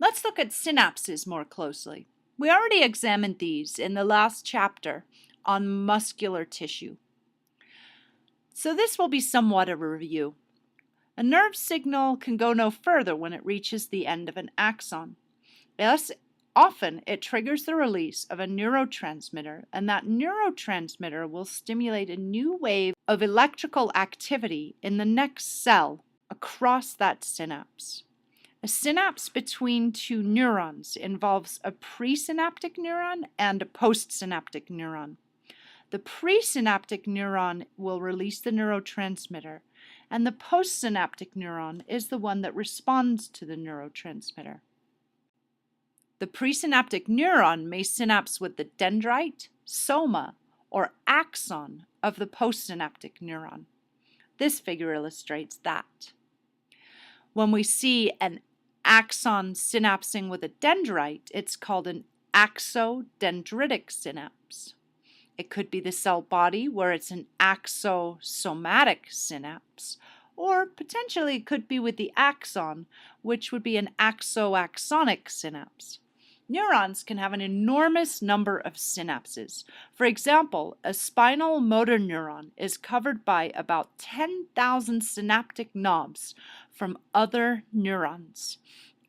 Let's look at synapses more closely. We already examined these in the last chapter on muscular tissue. So this will be somewhat a review. A nerve signal can go no further when it reaches the end of an axon. Thus, often it triggers the release of a neurotransmitter, and that neurotransmitter will stimulate a new wave of electrical activity in the next cell across that synapse. A synapse between two neurons involves a presynaptic neuron and a postsynaptic neuron. The presynaptic neuron will release the neurotransmitter, and the postsynaptic neuron is the one that responds to the neurotransmitter. The presynaptic neuron may synapse with the dendrite, soma, or axon of the postsynaptic neuron. This figure illustrates that. When we see an axon synapsing with a dendrite, it's called an axodendritic synapse. It could be the cell body where it's an axosomatic synapse, or potentially it could be with the axon, which would be an axoaxonic synapse. Neurons can have an enormous number of synapses. For example, a spinal motor neuron is covered by about 10,000 synaptic knobs from other neurons,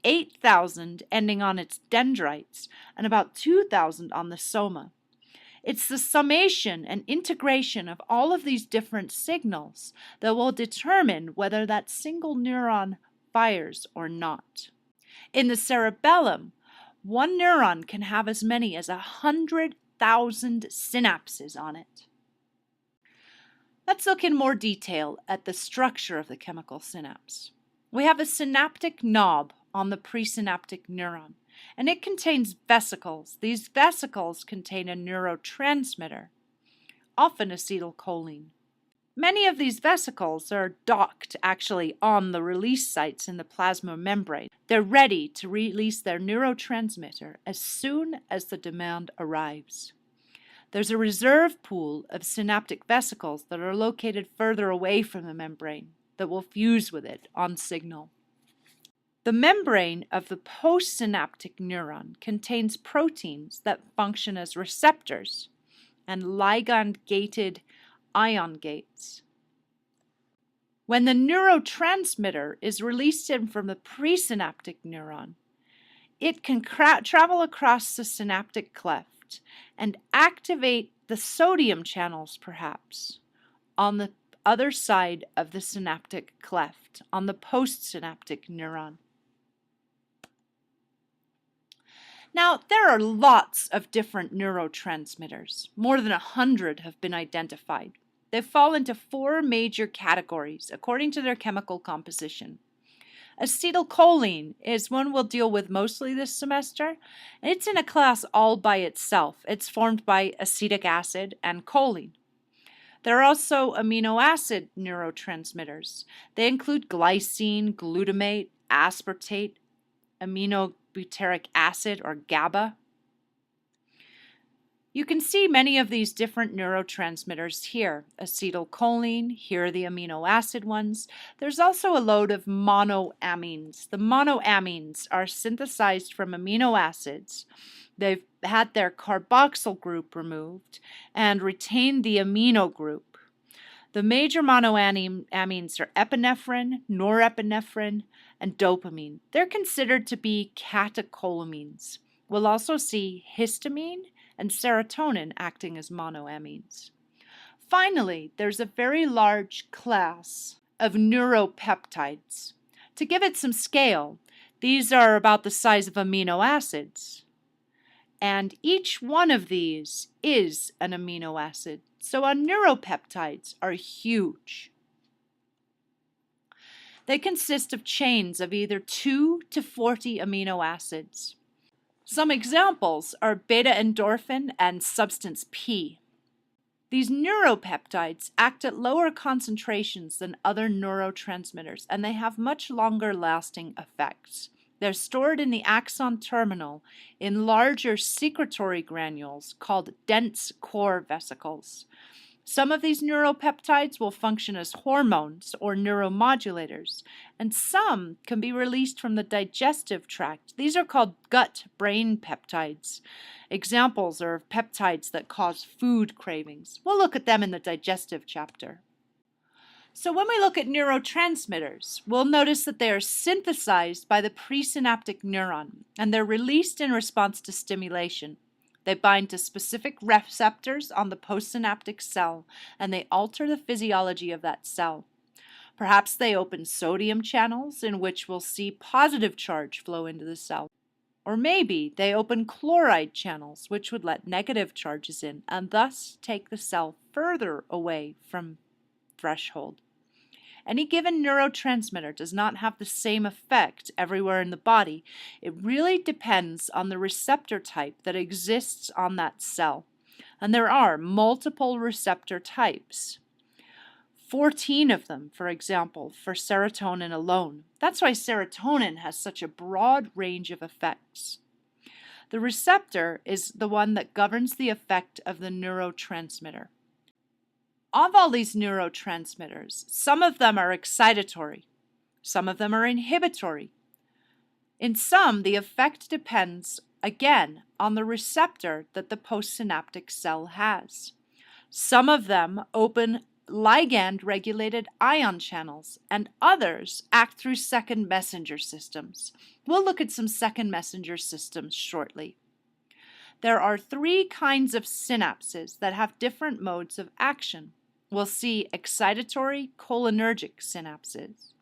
8,000 ending on its dendrites, and about 2,000 on the soma. It's the summation and integration of all of these different signals that will determine whether that single neuron fires or not. In the cerebellum, one neuron can have as many as 100,000 synapses on it. Let's look in more detail at the structure of the chemical synapse. We have a synaptic knob on the presynaptic neuron, and it contains vesicles. These vesicles contain a neurotransmitter, often acetylcholine. Many of these vesicles are docked actually on the release sites in the plasma membrane. They're ready to release their neurotransmitter as soon as the demand arrives. There's a reserve pool of synaptic vesicles that are located further away from the membrane that will fuse with it on signal. The membrane of the postsynaptic neuron contains proteins that function as receptors and ligand-gated ion gates. When the neurotransmitter is released in from the presynaptic neuron, it can travel across the synaptic cleft and activate the sodium channels, perhaps, on the other side of the synaptic cleft, on the postsynaptic neuron. Now, there are lots of different neurotransmitters. More than 100 have been identified. They fall into 4 major categories according to their chemical composition. Acetylcholine is one we'll deal with mostly this semester, and it's in a class all by itself. It's formed by acetic acid and choline. There are also amino acid neurotransmitters. They include glycine, glutamate, aspartate, aminobutyric acid, or GABA. You can see many of these different neurotransmitters here. Acetylcholine, here are the amino acid ones. There's also a load of monoamines. The monoamines are synthesized from amino acids. They've had their carboxyl group removed and retained the amino group. The major monoamines are epinephrine, norepinephrine, and dopamine. They're considered to be catecholamines. We'll also see histamine and serotonin acting as monoamines. Finally, there's a very large class of neuropeptides. To give it some scale, these are about the size of amino acids. And each one of these is an amino acid. So our neuropeptides are huge. They consist of chains of either 2 to 40 amino acids. Some examples are beta-endorphin and substance P. These neuropeptides act at lower concentrations than other neurotransmitters, and they have much longer lasting effects. They're stored in the axon terminal in larger secretory granules called dense core vesicles. Some of these neuropeptides will function as hormones or neuromodulators, and some can be released from the digestive tract. These are called gut-brain peptides. Examples are peptides that cause food cravings. We'll look at them in the digestive chapter. So when we look at neurotransmitters, we'll notice that they are synthesized by the presynaptic neuron, and they're released in response to stimulation. They bind to specific receptors on the postsynaptic cell, and they alter the physiology of that cell. Perhaps they open sodium channels in which we'll see positive charge flow into the cell. Or maybe they open chloride channels, which would let negative charges in, and thus take the cell further away from threshold. Any given neurotransmitter does not have the same effect everywhere in the body. It really depends on the receptor type that exists on that cell. And there are multiple receptor types. 14 of them, for example, for serotonin alone. That's why serotonin has such a broad range of effects. The receptor is the one that governs the effect of the neurotransmitter. Of all these neurotransmitters, some of them are excitatory, some of them are inhibitory. In some, the effect depends, again, on the receptor that the postsynaptic cell has. Some of them open ligand-regulated ion channels, and others act through second messenger systems. We'll look at some second messenger systems shortly. There are 3 kinds of synapses that have different modes of action. We'll see excitatory cholinergic synapses,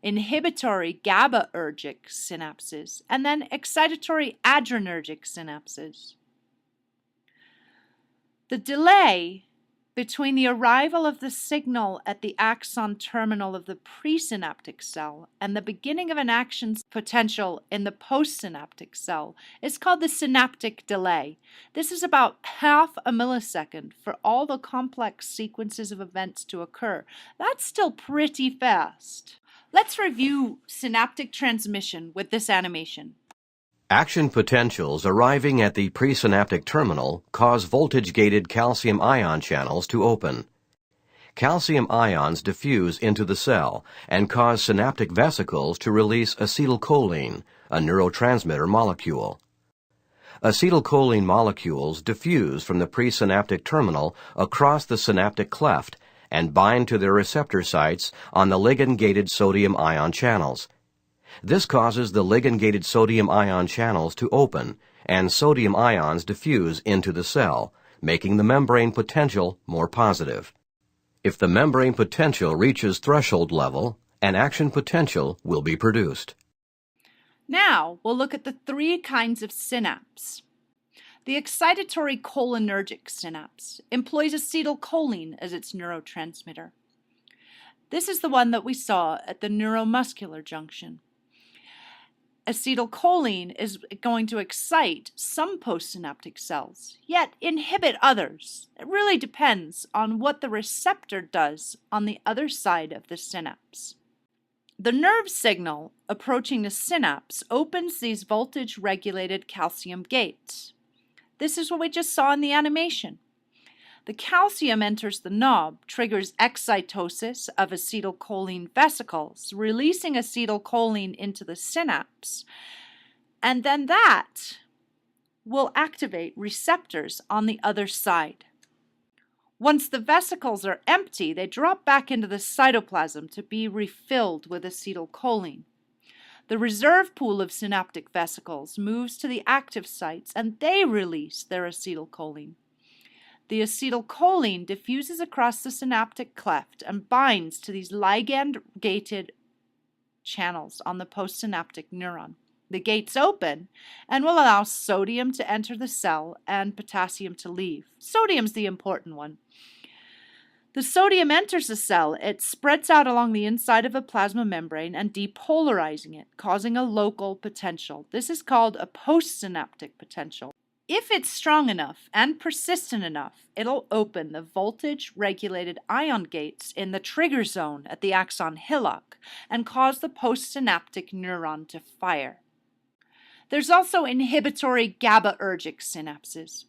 inhibitory GABAergic synapses, and then excitatory adrenergic synapses. The delay between the arrival of the signal at the axon terminal of the presynaptic cell and the beginning of an action potential in the postsynaptic cell is called the synaptic delay. This is about half a millisecond for all the complex sequences of events to occur. That's still pretty fast. Let's review synaptic transmission with this animation. Action potentials arriving at the presynaptic terminal cause voltage-gated calcium ion channels to open. Calcium ions diffuse into the cell and cause synaptic vesicles to release acetylcholine, a neurotransmitter molecule. Acetylcholine molecules diffuse from the presynaptic terminal across the synaptic cleft and bind to their receptor sites on the ligand-gated sodium ion channels. This causes the ligand-gated sodium ion channels to open, and sodium ions diffuse into the cell, making the membrane potential more positive. If the membrane potential reaches threshold level, an action potential will be produced. Now we'll look at the 3 kinds of synapse. The excitatory cholinergic synapse employs acetylcholine as its neurotransmitter. This is the one that we saw at the neuromuscular junction. Acetylcholine is going to excite some postsynaptic cells, yet inhibit others. It really depends on what the receptor does on the other side of the synapse. The nerve signal approaching the synapse opens these voltage-regulated calcium gates. This is what we just saw in the animation. The calcium enters the knob, triggers excitosis of acetylcholine vesicles, releasing acetylcholine into the synapse, and then that will activate receptors on the other side. Once the vesicles are empty, they drop back into the cytoplasm to be refilled with acetylcholine. The reserve pool of synaptic vesicles moves to the active sites, and they release their acetylcholine. The acetylcholine diffuses across the synaptic cleft and binds to these ligand-gated channels on the postsynaptic neuron. The gates open and will allow sodium to enter the cell and potassium to leave. Sodium's the important one. The sodium enters the cell, it spreads out along the inside of a plasma membrane and depolarizing it, causing a local potential. This is called a postsynaptic potential. If it's strong enough and persistent enough, it'll open the voltage-regulated ion gates in the trigger zone at the axon hillock and cause the postsynaptic neuron to fire. There's also inhibitory GABAergic synapses.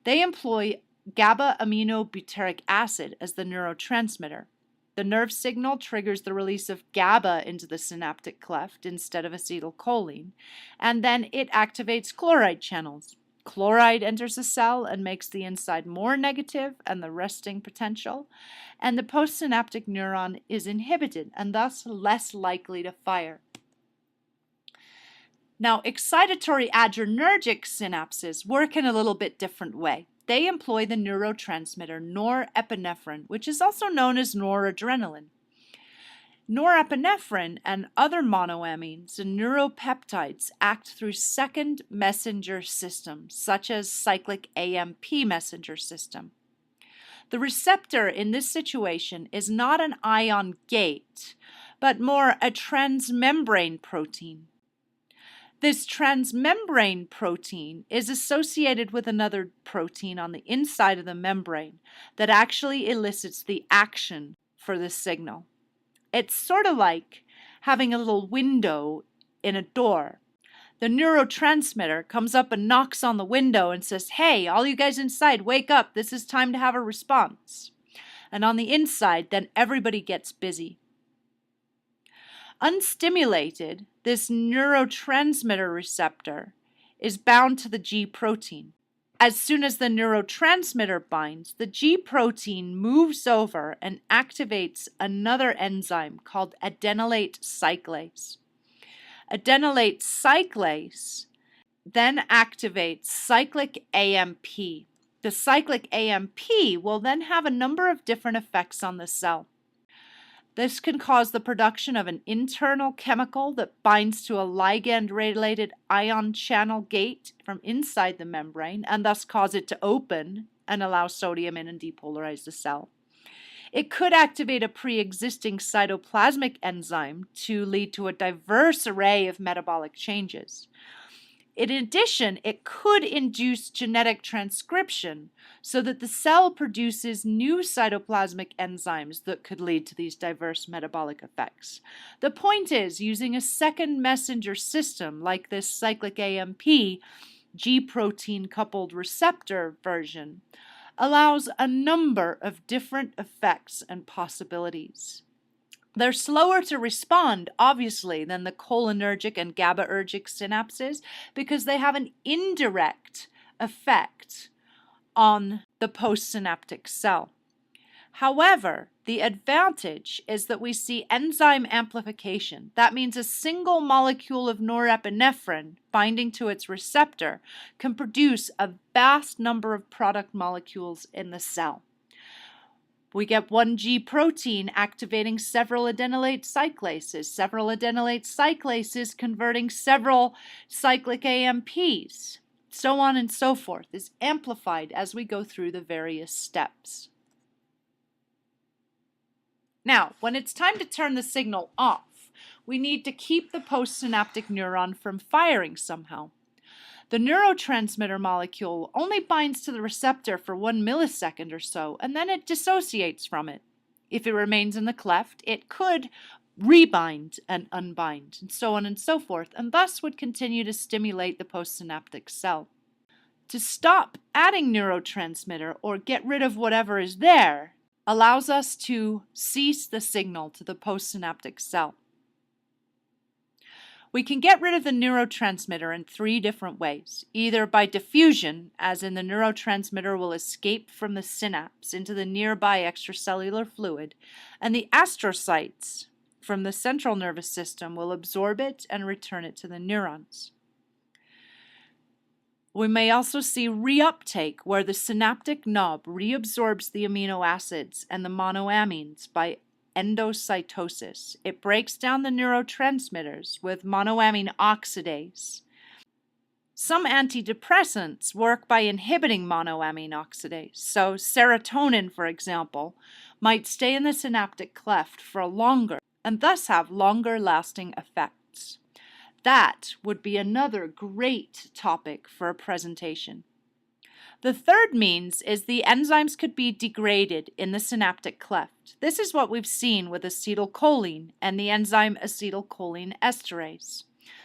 They employ GABA-aminobutyric acid as the neurotransmitter. The nerve signal triggers the release of GABA into the synaptic cleft instead of acetylcholine, and then it activates chloride channels. Chloride enters the cell and makes the inside more negative and the resting potential, and the postsynaptic neuron is inhibited and thus less likely to fire. Now, excitatoryadrenergic synapses work in a little bit different way. They employ the neurotransmitter norepinephrine, which is also known as noradrenaline. Norepinephrine and other monoamines and neuropeptides act through second messenger systems, such as cyclic AMP messenger system. The receptor in this situation is not an ion gate, but more a transmembrane protein. This transmembrane protein is associated with another protein on the inside of the membrane that actually elicits the action for the signal. It's sort of like having a little window in a door. The neurotransmitter comes up and knocks on the window and says, "Hey, all you guys inside, wake up. This is time to have a response." And on the inside, then everybody gets busy. Unstimulated, this neurotransmitter receptor is bound to the G protein. As soon as the neurotransmitter binds, the G protein moves over and activates another enzyme called adenylate cyclase. Adenylate cyclase then activates cyclic AMP. The cyclic AMP will then have a number of different effects on the cell. This can cause the production of an internal chemical that binds to a ligand-related ion channel gate from inside the membrane and thus cause it to open and allow sodium in and depolarize the cell. It could activate a pre-existing cytoplasmic enzyme to lead to a diverse array of metabolic changes. In addition, it could induce genetic transcription so that the cell produces new cytoplasmic enzymes that could lead to these diverse metabolic effects. The point is, using a second messenger system like this cyclic AMP, G protein coupled receptor version, allows a number of different effects and possibilities. They're slower to respond, obviously, than the cholinergic and GABAergic synapses because they have an indirect effect on the postsynaptic cell. However, the advantage is that we see enzyme amplification. That means a single molecule of norepinephrine binding to its receptor can produce a vast number of product molecules in the cell. We get one G protein activating several adenylate cyclases converting several cyclic AMPs. So on and so forth is amplified as we go through the various steps. Now, when it's time to turn the signal off, we need to keep the postsynaptic neuron from firing somehow. The neurotransmitter molecule only binds to the receptor for 1 millisecond or so, and then it dissociates from it. If it remains in the cleft, it could rebind and unbind, and so on and so forth, and thus would continue to stimulate the postsynaptic cell. To stop adding neurotransmitter or get rid of whatever is there allows us to cease the signal to the postsynaptic cell. We can get rid of the neurotransmitter in 3 different ways, either by diffusion, as in the neurotransmitter will escape from the synapse into the nearby extracellular fluid, and the astrocytes from the central nervous system will absorb it and return it to the neurons. We may also see reuptake, where the synaptic knob reabsorbs the amino acids and the monoamines by endocytosis. It breaks down the neurotransmitters with monoamine oxidase. Some antidepressants work by inhibiting monoamine oxidase. So serotonin, for example, might stay in the synaptic cleft for longer and thus have longer lasting effects. That would be another great topic for a presentation. The third means is the enzymes could be degraded in the synaptic cleft. This is what we've seen with acetylcholine and the enzyme acetylcholine esterase.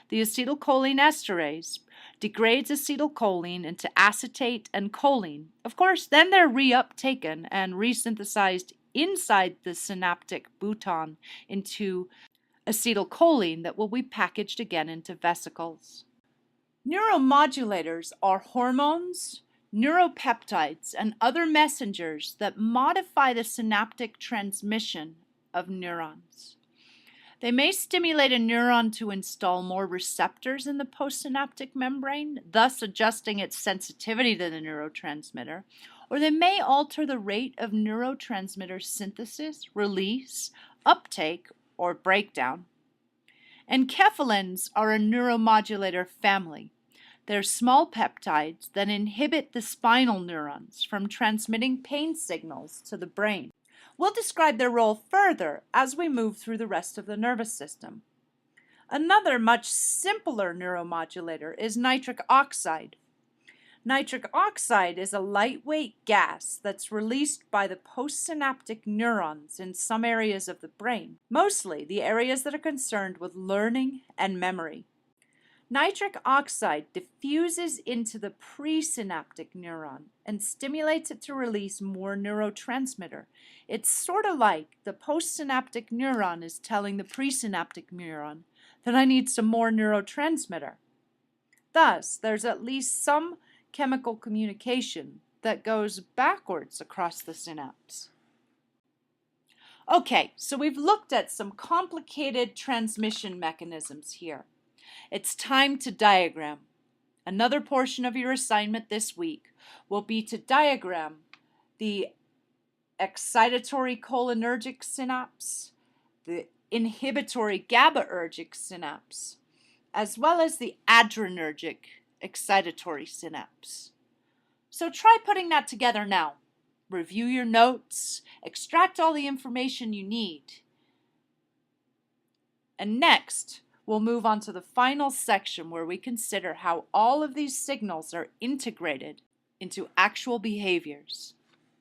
The acetylcholine esterase degrades acetylcholine into acetate and choline. Of course, then they're reuptaken and resynthesized inside the synaptic bouton into acetylcholine that will be packaged again into vesicles. Neuromodulators are hormones, neuropeptides, and other messengers that modify the synaptic transmission of neurons. They may stimulate a neuron to install more receptors in the postsynaptic membrane, thus adjusting its sensitivity to the neurotransmitter, or they may alter the rate of neurotransmitter synthesis, release, uptake, or breakdown. Enkephalins are a neuromodulator family. They're small peptides that inhibit the spinal neurons from transmitting pain signals to the brain. We'll describe their role further as we move through the rest of the nervous system. Another much simpler neuromodulator is nitric oxide. Nitric oxide is a lightweight gas that's released by the postsynaptic neurons in some areas of the brain, mostly the areas that are concerned with learning and memory. Nitric oxide diffuses into the presynaptic neuron and stimulates it to release more neurotransmitter. It's sort of like the postsynaptic neuron is telling the presynaptic neuron that I need some more neurotransmitter. Thus, there's at least some chemical communication that goes backwards across the synapse. Okay, so we've looked at some complicated transmission mechanisms here. It's time to diagram. Another portion of your assignment this week will be to diagram the excitatory-cholinergic synapse, the inhibitory GABAergic synapse, as well as the adrenergic excitatory synapse. So try putting that together now. Review your notes, extract all the information you need. And next, we'll move on to the final section where we consider how all of these signals are integrated into actual behaviors.